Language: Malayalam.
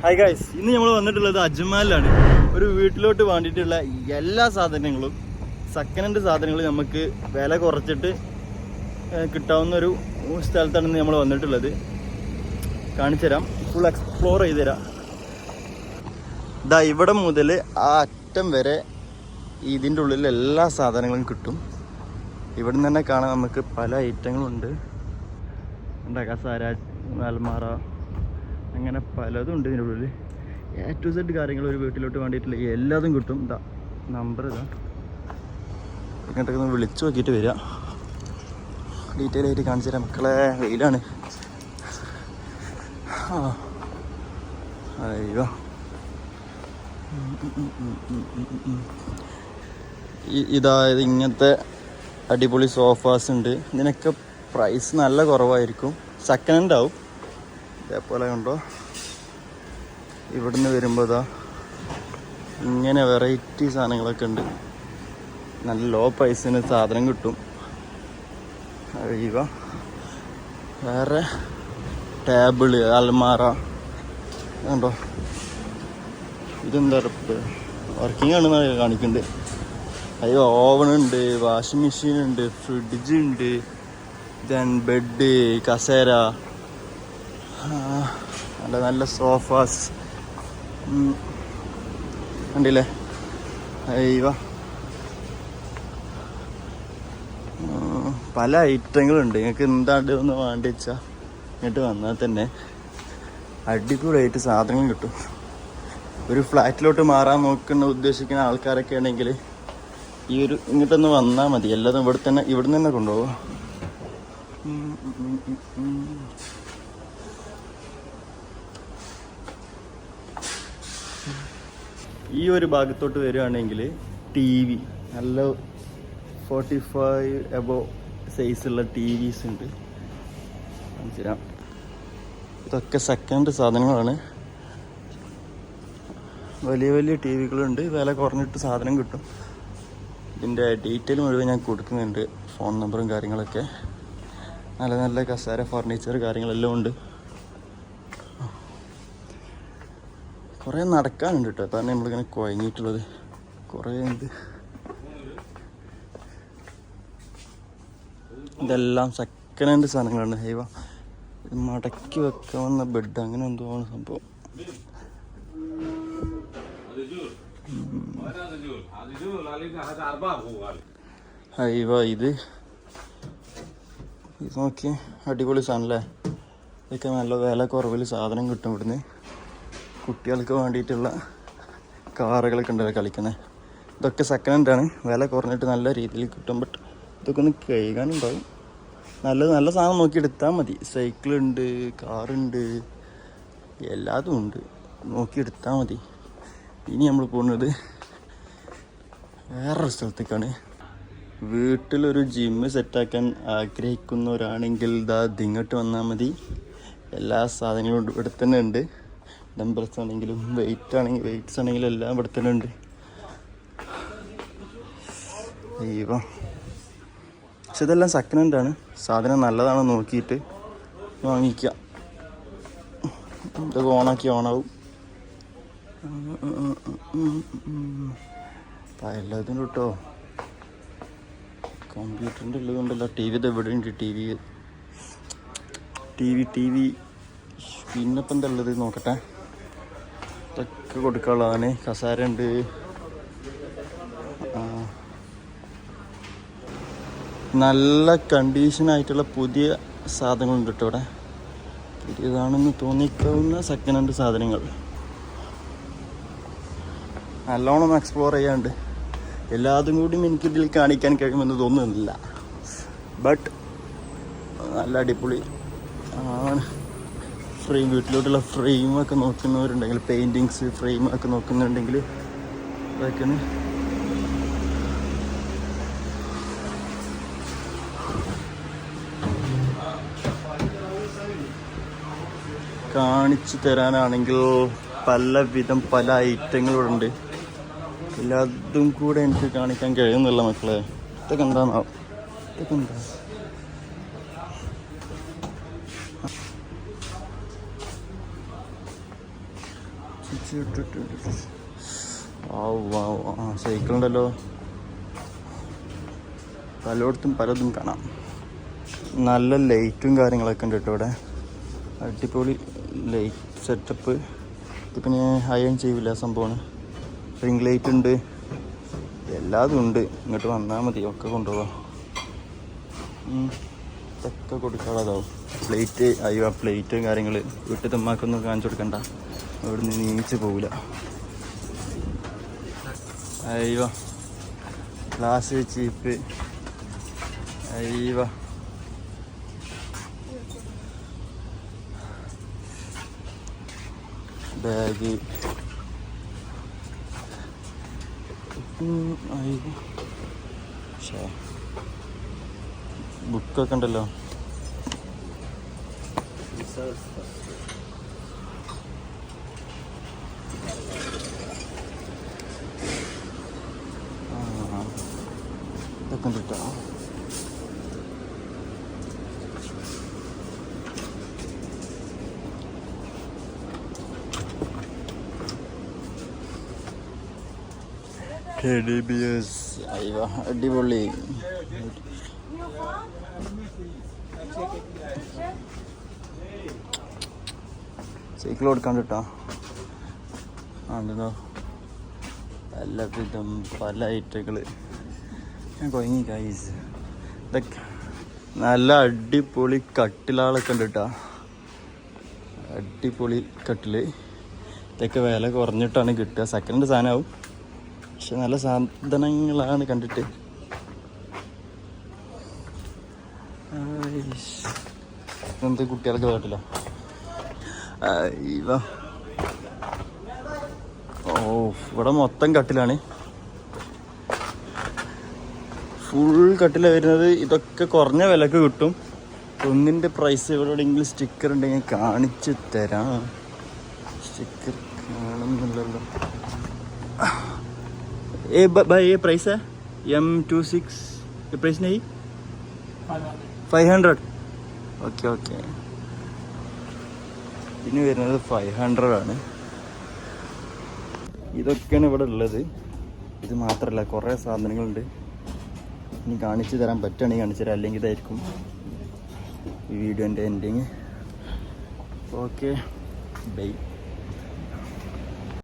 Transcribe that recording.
ഹായ് ഗൈസ്, ഇന്ന് നമ്മൾ വന്നിട്ടുള്ളത് അജ്മാലിലാണ്. ഒരു വീട്ടിലോട്ട് വേണ്ടിയിട്ടുള്ള എല്ലാ സാധനങ്ങളും സെക്കൻഡ് ഹാൻഡ് സാധനങ്ങൾ നമുക്ക് വില കുറച്ചിട്ട് കിട്ടാവുന്ന ഒരു സ്ഥലത്താണ് നമ്മൾ വന്നിട്ടുള്ളത്. കാണിച്ചു തരാം, ഫുൾ എക്സ്പ്ലോർ ചെയ്ത് തരാം. ഇതാ ഇവിടെ മുതൽ ആ അറ്റം വരെ ഇതിൻ്റെ ഉള്ളിൽ എല്ലാ സാധനങ്ങളും കിട്ടും. ഇവിടെ നിന്ന് തന്നെ കാണാൻ നമുക്ക് പല ഐറ്റങ്ങളുണ്ട്. കസാര, അൽമാറ, അങ്ങനെ പലതും ഉണ്ട് ഇതിൻ്റെ ഉള്ളിൽ. A to Z കാര്യങ്ങൾ ഒരു വീട്ടിലോട്ട് വേണ്ടിയിട്ടുള്ള എല്ലാതും കിട്ടും. ഇതാ നമ്പർ, ഇതാ ഇങ്ങോട്ടൊക്കെ ഒന്ന് വിളിച്ചു നോക്കിയിട്ട് വരിക. ഡീറ്റെയിൽ ആയിട്ട് കാണിച്ചു തരാം മക്കളെ. വെയിലാണ്. അയ്യോ, ഇതായത് ഇങ്ങനത്തെ അടിപൊളി സോഫാസ് ഉണ്ട്. ഇതിനൊക്കെ പ്രൈസ് നല്ല കുറവായിരിക്കും. സെക്കൻഡ് ഹാൻഡ് ആവും. ഇതേപോലെ കണ്ടോ, ഇവിടുന്ന് വരുമ്പോൾ ഇതാ ഇങ്ങനെ വെറൈറ്റി സാധനങ്ങളൊക്കെ ഉണ്ട്. നല്ല ലോ പ്രൈസിന് സാധനം കിട്ടും. കഴിയുക. വേറെ ടേബിള്, അൽമാറ കണ്ടോ, ഇതെന്താ വർക്കിംഗ് ആണെന്ന് കാണിക്കുന്നുണ്ട്. അയ്യോ, ഓവനുണ്ട്, വാഷിംഗ് മെഷീൻ ഉണ്ട്, ഫ്രിഡ്ജ് ഉണ്ട്, ദെൻ ബെഡ്, കസേര, നല്ല നല്ല സോഫാസ് കണ്ടില്ലേ. അയ്യോ, പല ഐറ്റങ്ങളുണ്ട്. നിങ്ങൾക്ക് എന്താണ് ഒന്ന് വേണ്ടി വെച്ചാൽ ഇങ്ങോട്ട് വന്നാൽ തന്നെ അടിപൊളിയായിട്ട് സാധനങ്ങൾ കിട്ടും. ഒരു ഫ്ലാറ്റിലോട്ട് മാറാൻ ഉദ്ദേശിക്കുന്ന ആൾക്കാരൊക്കെ ആണെങ്കിൽ ഈ ഒരു ഇങ്ങോട്ടൊന്ന് വന്നാൽ മതി. എല്ലാതും ഇവിടെ തന്നെ കൊണ്ടുപോകും. ഈ ഒരു ഭാഗത്തോട്ട് വരികയാണെങ്കിൽ TV, നല്ല 45 എബോ സൈസുള്ള TVs ഉണ്ട്. മനസ്സിലാം. ഇതൊക്കെ സെക്കൻഡ് സാധനങ്ങളാണ്. വലിയ വലിയ TVകളുണ്ട്. വില കുറഞ്ഞിട്ട് സാധനം കിട്ടും. ഇതിൻ്റെ ഡീറ്റെയിൽ മുഴുവൻ ഞാൻ കൊടുക്കുന്നുണ്ട്, ഫോൺ നമ്പറും കാര്യങ്ങളൊക്കെ. നല്ല നല്ല കസേര, ഫർണിച്ചർ കാര്യങ്ങളെല്ലാം ഉണ്ട്. കുറേ നടക്കാനുണ്ട് കേട്ടോ. അതാണ് നമ്മളിങ്ങനെ കുഴങ്ങിയിട്ടുള്ളത്. കുറേ ഉണ്ട്. ഇതെല്ലാം സെക്കൻഡ് ഹാൻഡ് സാധനങ്ങളാണ്. ഹൈവ, ഇത് മടക്കി വെക്കാവുന്ന ബെഡ്, അങ്ങനെ എന്തോ ആണ് സംഭവം. ഹൈവ, ഇത് നോക്കി, അടിപൊളി സാധനമല്ലേ. ഇതൊക്കെ നല്ല വില കുറവിൽ സാധനം കിട്ടും ഇവിടുന്ന്. കുട്ടികൾക്ക് വേണ്ടിയിട്ടുള്ള കാറുകളൊക്കെ ഉണ്ടല്ലോ കളിക്കുന്നത്. ഇതൊക്കെ സെക്കൻഡ് ഹാൻഡാണ്. വില കുറഞ്ഞിട്ട് നല്ല രീതിയിൽ കിട്ടും. ബട്ട് ഇതൊക്കെ ഒന്ന് കഴുകാനുണ്ടാവും. നല്ല സാധനം നോക്കി എടുത്താൽ മതി. സൈക്കിളുണ്ട്, കാറുണ്ട്, എല്ലാതും ഉണ്ട്. നോക്കിയെടുത്താൽ മതി. ഇനി നമ്മൾ പോകുന്നത് വേറൊരു സ്ഥലത്തേക്കാണ്. വീട്ടിലൊരു ജിമ്മ് സെറ്റാക്കാൻ ആഗ്രഹിക്കുന്നവരാണെങ്കിൽ ഇങ്ങോട്ട് വന്നാൽ മതി. എല്ലാ സാധനങ്ങളും ഇവിടെ തന്നെ ഉണ്ട്. ഡംബൽസ് ആണെങ്കിലും വെയ്റ്റ്സ് ആണെങ്കിലും എല്ലാം ഇവിടെ തന്നെ ഉണ്ട്. അയ്യോ, പക്ഷെ ഇതെല്ലാം സെക്കൻഡ് ഹാൻഡാണ്. സാധനം നല്ലതാണോ നോക്കിയിട്ട് വാങ്ങിക്കുക. ഇതൊക്കെ ഓണാവും. എല്ലാത്തിനും കേട്ടോ. കമ്പ്യൂട്ടറിൻ്റെ ഉള്ളതുകൊണ്ടല്ലോ. TV എവിടെ ഉണ്ട്? TV പിന്നെ ഇപ്പം എന്താ ഉള്ളത് നോക്കട്ടെ. ഇതൊക്കെ കൊടുക്കാനുള്ളതാണ്. കസാര ഉണ്ട്. നല്ല കണ്ടീഷനായിട്ടുള്ള പുതിയ സാധനങ്ങളുണ്ട് കേട്ടോ ഇവിടെ. പുതിയതാണെന്ന് തോന്നിക്കാവുന്ന സെക്കൻഡ് ഹാൻഡ് സാധനങ്ങൾ നല്ലോണം എക്സ്പ്ലോർ ചെയ്യാണ്ട്. എല്ലാതും കൂടിയും എനിക്കിതിൽ കാണിക്കാൻ കഴിയുമെന്ന് തോന്നുന്നില്ല. ബട്ട് നല്ല അടിപൊളി ആണ്. വീട്ടിലോട്ടുള്ള ഫ്രെയിമൊക്കെ നോക്കുന്നവരുണ്ടെങ്കിൽ, പെയിൻറ്റിങ്സ് ഫ്രെയിമൊക്കെ നോക്കുന്നുണ്ടെങ്കിൽ അതൊക്കെയാണ്. കാണിച്ചു തരാനാണെങ്കിൽ പല ഐറ്റങ്ങളുണ്ട്. എല്ലാതും കൂടെ എനിക്ക് കാണിക്കാൻ കഴിയുന്നില്ല മക്കളെ. ഇതൊക്കെ എന്താണോ? ഇതൊക്കെ എന്താ? സൈക്കിളുണ്ടല്ലോ, പലയിടത്തും പലതും കാണാം. നല്ല ലൈറ്റും കാര്യങ്ങളൊക്കെ ഉണ്ട് കേട്ടോ ഇവിടെ. അടിപൊളി ലൈറ്റ് സെറ്റപ്പ്. ഇത് പിന്നെ അയൺ ചെയ്യില്ല സംഭവമാണ്. റിംഗ് ലൈറ്റ് ഉണ്ട്, എല്ലാതും ഉണ്ട്. ഇങ്ങോട്ട് വന്നാൽ മതി, ഒക്കെ കൊണ്ടുപോകാം. ഇതൊക്കെ കൊടുക്കാതാവും. പ്ലേറ്റ് അയ്യോ, പ്ലേറ്റ് കാര്യങ്ങൾ വീട്ടിൽ തമ്മാക്കൊന്നും കാണിച്ചു കൊടുക്കണ്ട, അവിടെ നിന്ന് നീച്ച് പോവില്ല. അയ്യോ, ഗ്ലാസ് ചീപ്പ്. അയ്യോ, ബാഗ്. ബുക്കൊക്കെ ഉണ്ടല്ലോ. ഇതൊക്കെ ഉണ്ട് കേട്ടോ. Teddy bears. അയ്യോ, അടിപൊളി. സൈക്കിൾ കൊടുക്കാണ്ട് കേട്ടോ. ആണ്ടോ എല്ലാവിധം പല ഐറ്റങ്ങൾ. ഞാൻ കൊയങ്ങി ഗൈസ്. ഇതൊക്കെ നല്ല അടിപൊളി കട്ടിലുകളൊക്കെ ഉണ്ട് കേട്ടോ. അടിപൊളി കട്ടില്. ഇതൊക്കെ വില കുറഞ്ഞിട്ടാണ് കിട്ടുക. സെക്കൻഡ് സാധനമാവും, പക്ഷെ നല്ല സാധനങ്ങളാണ് കണ്ടിട്ട്. എന്ത് കുട്ടികൾക്ക് കേട്ടില്ല. ഓ, ഇവിടെ മൊത്തം കട്ടിലാണ്, ഫുൾ കട്ടിലാണ് വരുന്നത്. ഇതൊക്കെ കുറഞ്ഞ വിലക്ക് കിട്ടും. ഒന്നിൻ്റെ പ്രൈസ് ഇവിടെ എവിടെയെങ്കിലും സ്റ്റിക്കർ ഉണ്ടെങ്കിൽ കാണിച്ചു തരാം. स्टिकर ए भाई ये प्राइस है M26 ये प्राइस नहीं 500 ഓക്കെ ഓക്കെ ഇനി വരുന്നത് 500 ആണ്. ഇതൊക്കെയാണ് ഇവിടെ ഉള്ളത്. ഇത് മാത്രമല്ല കുറേ സാധനങ്ങളുണ്ട്. ഇനി കാണിച്ചു തരാൻ പറ്റുകയാണെങ്കിൽ കാണിച്ചു തരാം, അല്ലെങ്കിൽ ഇതായിരിക്കും ഈ വീഡിയോൻ്റെ എൻഡിങ്. Okay bye.